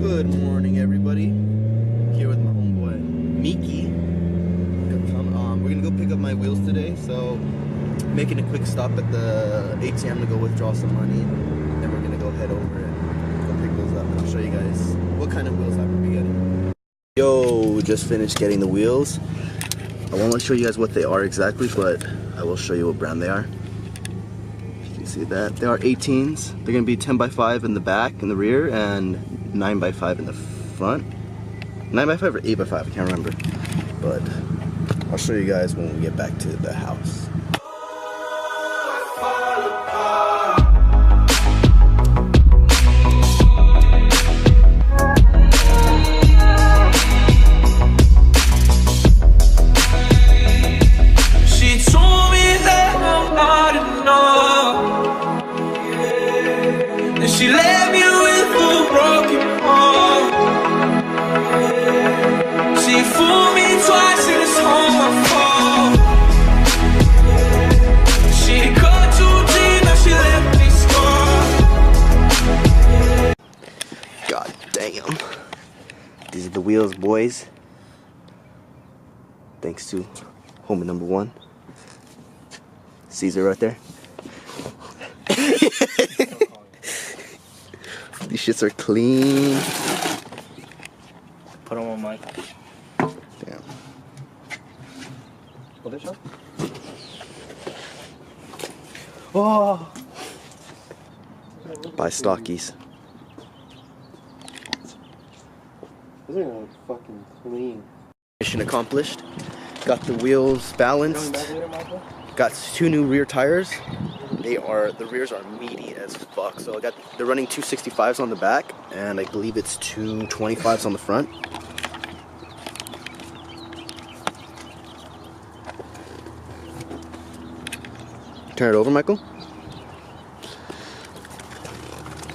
Good morning, everybody. Here with my homeboy Miki. We're gonna go pick up my wheels today, so making a quick stop at the ATM to go withdraw some money. Then we're gonna go head over and go pick those up, and I'll show you guys what kind of wheels I will be getting. Yo, just finished getting the wheels. I won't show you guys what they are exactly, but I will show you what brand they are. You can see that they are 18s. They're gonna be 10x5 in the back, in the rear, and 9x5 in the front. 9x5 or 8x5, I can't remember. But I'll show you guys when we get back to the house. She left me with a broken heart. She fooled me twice and it's all my fault. She cut too deep, now she left me scarred. God damn. These are the wheels, boys. Thanks to homie number one. Caesar right there. These shits are clean. Put them on mic. Damn. What is that? Oh. By Stockies. These are like fucking clean. Mission accomplished. Got the wheels balanced. Got 2 new rear tires. The rears are meaty as fuck. So they're running 265s on the back, and I believe it's 225s on the front. Turn it over, Michael.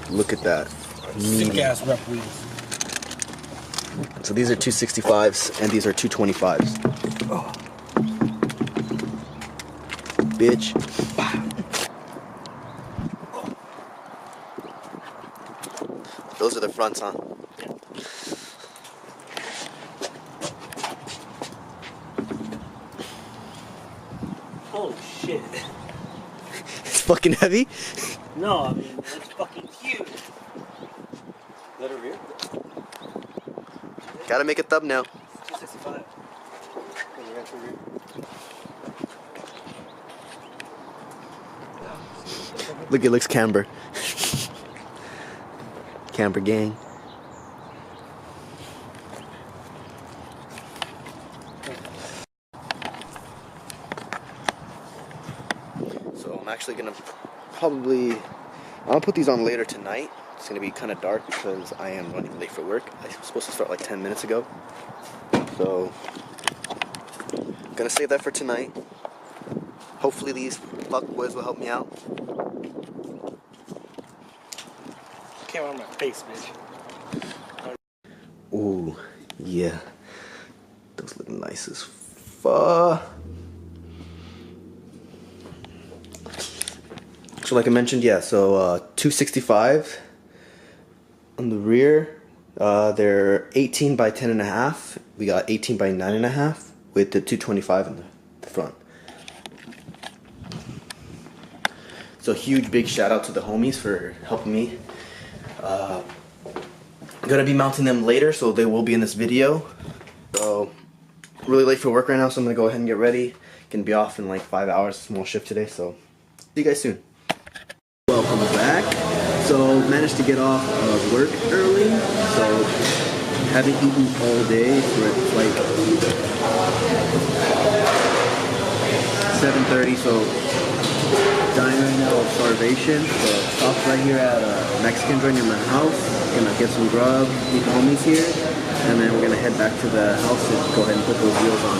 Look at that. Sick ass rep wheels. So these are 265s, and these are 225s. Oh. Bitch. Those are the fronts, huh? Holy shit. It's fucking heavy. No, I mean, it's fucking huge. Is that a rear? Gotta make a thumbnail. 265. Look, it looks Camber. Camber gang. So I'm actually gonna I'll put these on later tonight. It's gonna be kind of dark because I am running late for work. I was supposed to start like 10 minutes ago. So I'm gonna save that for tonight. Hopefully these fuckboys will help me out. Came on my face, bitch. Ooh, yeah. Those look nice as fuck. So like I mentioned, yeah, so 265 on the rear. They're 18 by 10.5. We got 18 by 9.5 with the 225 in the front. So huge big shout out to the homies for helping me. Gonna be mounting them later, so they will be in this video. So really late for work right now, so I'm gonna go ahead and get ready. Gonna be off in like 5 hours, small shift today, so see you guys soon. Welcome back. So managed to get off of work early, so haven't eaten all day for it's like 7:30, so dying right now of starvation. So stopped right here at a Mexican joint near my house. Gonna get some grub, meet the homies here, and then we're gonna head back to the house and go ahead and put those wheels on.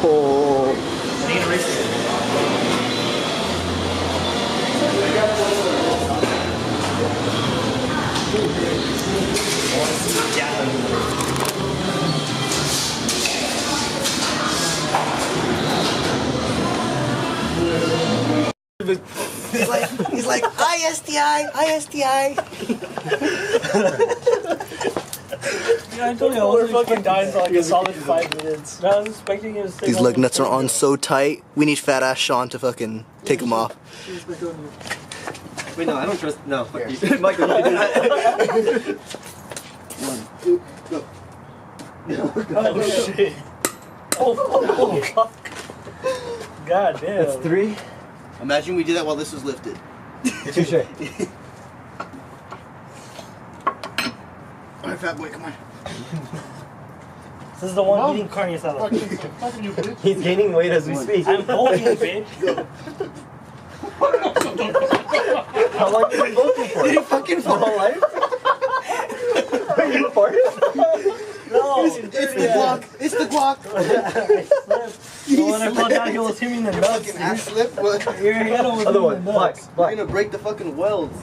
Oh. He's like, ISTI. Yeah, I told you I was fucking dying for like a solid 5 minutes. I was expecting you to stay. These leg nuts are on so tight. We need fat ass Sean to fucking take them off. Wait, no, I don't trust. No, fuck you. Michael, you can do that. 1, 2, go. Oh shit. Oh fuck. God damn. That's 3. Imagine we did that while this was lifted. Touche. Alright, fat boy, come on. This is the one eating carne asada. He's gaining weight as we speak. I'm bulking, bitch. How long have you been bulking for? Did he fucking fall? Whole life? Are you farting? No, It's the guac. It's the guac. I slipped. So when I fell down, he was hitting the nuts. Fucking ass slip. What? Your head was Other hitting one. the Black. nuts. You're Black. gonna break the fucking welds.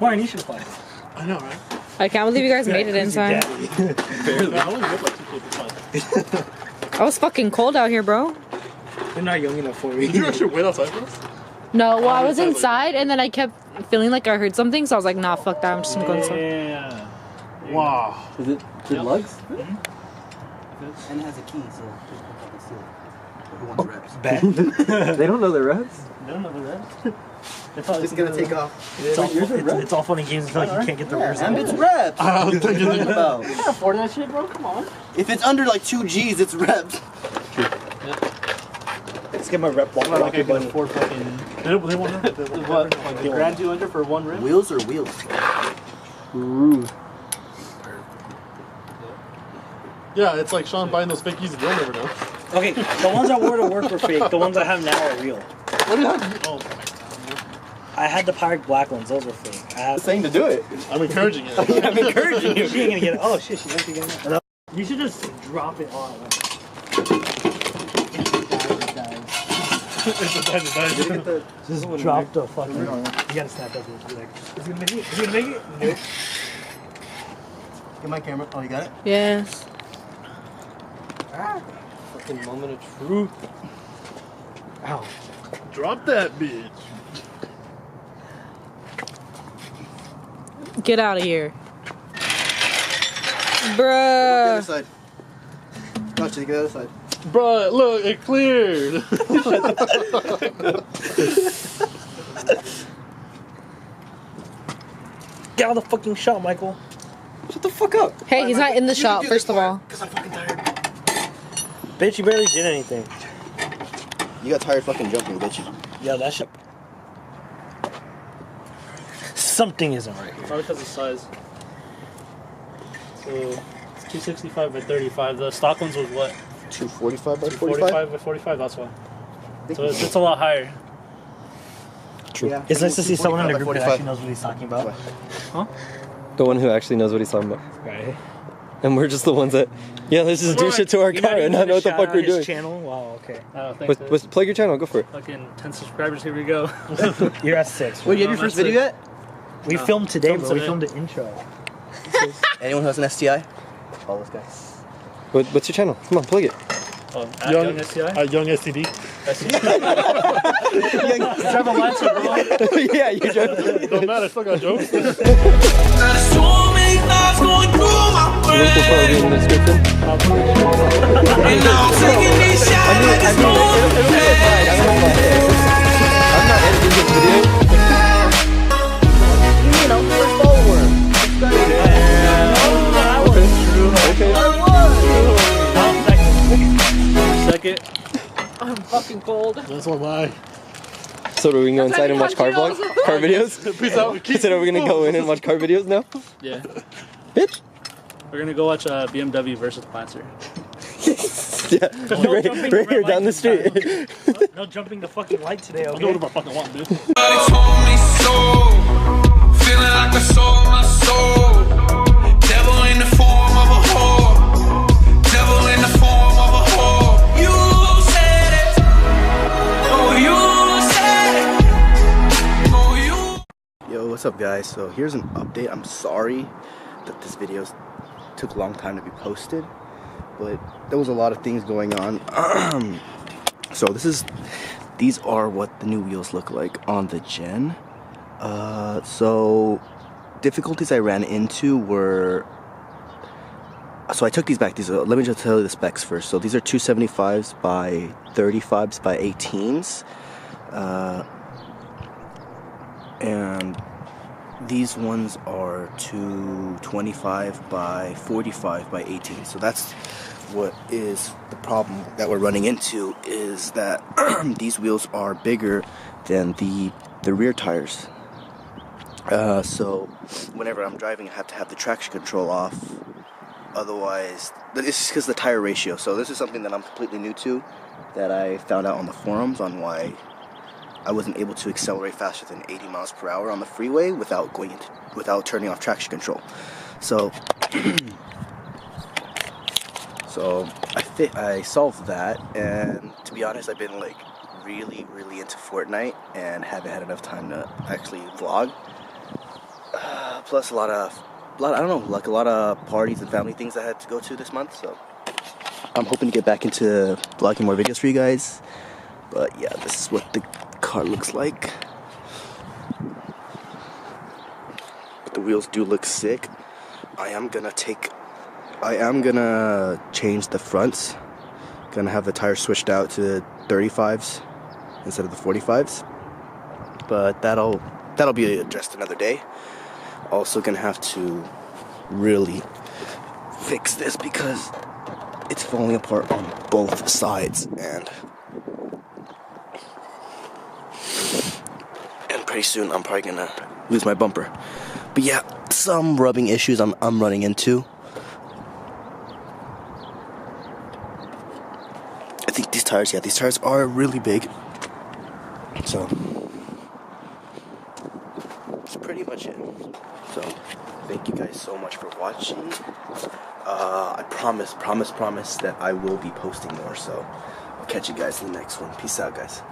Warren, you should fight. I know, right? I can't believe you guys made it in time. I only live like 2 feet this time. I was fucking cold out here, bro. You're not young enough for me. Did you actually wait outside for us? No, well, I was inside and then I kept feeling like I heard something, so I was like, nah, fuck that. I'm just gonna go inside. Yeah. Wow. Is it good lugs? And it has a key, so fucking steal it. Who wants reps? Bad. They don't know the reps. They don't know the rest. Just gonna take off. It's all fun and games until you can't get the reps. And it's reps. I was What are you thinking talking that. about? You can't afford that shit, bro. Come on. If it's under like 2 G's, it's reps. Let's get my rep walk. Like I can afford fucking. They want what? Like the grand 200 for 1 rib? Wheels or wheels? Ooh. Yeah, it's like Sean buying those fake Yeezys. You'll never know. Okay, the ones I wore to work were fake. The ones I have now are real. What do you have? Oh, I had the Pirate black ones. Those were fake. I have. Saying to do it. I'm encouraging it. I'm encouraging you. She ain't gonna get it. Oh shit, she's actually getting it. You should just drop it all at once. Just drop the fucking. You gotta snap that bitch. Like, is he gonna make it? Is he gonna make it? Nope. Get my camera. Oh, you got it? Yes. Fucking moment of truth. Ow. Drop that bitch. Get out of here. The other Bruh. side. No, take the other side. Bruh, look, it cleared. Get out of the fucking shot, Michael. Shut the fuck up. Hey, he's not in the shop, first of all. Because I'm fucking tired. Bitch, you barely did anything. You got tired fucking jumping, bitch. Yeah, that shit. Something isn't right here. Probably because of size. So, it's 265 by 35. The stock ones was what? 245 by 45 by 45, that's why. So it's a lot higher. True. Yeah. It's nice to see someone in the 45 group by that 45. actually knows what he's talking about. The one who actually knows what he's talking about. Right. And we're just the ones that, yeah, let's just do shit to our car and not know what the fuck we're doing. Channel? Wow, okay. Thanks. Plug your channel, go for it. Fucking 10 subscribers, here we go. You're at 6. Wait, you have your first video yet? We filmed today, bro. We today. filmed the intro. Anyone who has an STI? Follow this guy. What's your channel? Come on, plug it. Young STI? Young STD. Trevor Lancer, bro. Yeah, you just. Don't matter, I still got jokes. There's so many thoughts going through my brain. in the description. And now I'm taking these shots like it's no I'm not editing this video. Second. I'm fucking cold. That's all lie. So are we gonna go inside and watch car vlogs? Car videos? Peace out. He said, are we gonna go in and watch car videos now? Yeah. Bitch. We're gonna go watch BMW versus Plancer. Yeah, jumping right here red down the lights street. No jumping the fucking light today, I'll do okay? whatever I fucking want, dude. Somebody told me so. Feeling like I sold my soul. Devil in the form of a whore. Devil in the form of a whore. You said it. Oh, you said it. Oh, you. Yo, what's up, guys? So here's an update. I'm sorry that this video took a long time to be posted, but there was a lot of things going on. So this is these are what the new wheels look like on the Gen. So difficulties I ran into were, so I took these back. Let me just tell you the specs first. So these are 275s by 35s by 18s, and these ones are 225 by 45 by 18. So that's what is the problem that we're running into, is that these wheels are bigger than the rear tires. So whenever I'm driving, I have to have the traction control off. Otherwise, this is because the tire ratio. So this is something that I'm completely new to, that I found out on the forums on why I wasn't able to accelerate faster than 80 miles per hour on the freeway without turning off traction control. So I solved that, and to be honest, I've been like really into Fortnite and haven't had enough time to actually vlog. Plus a lot of parties and family things I had to go to this month. So I'm hoping to get back into vlogging more videos for you guys. But yeah, this is what the car looks like. But the wheels do look sick. I am gonna change the fronts. Gonna have the tires switched out to 35s instead of the 45s. But that'll be addressed another day. Also gonna have to really fix this because it's falling apart on both sides, and pretty soon I'm probably gonna lose my bumper. But yeah, some rubbing issues I'm running into. I think these tires are really big. So that's pretty much it. So thank you guys so much for watching. I promise that I will be posting more. So I'll catch you guys in the next one. Peace out, guys.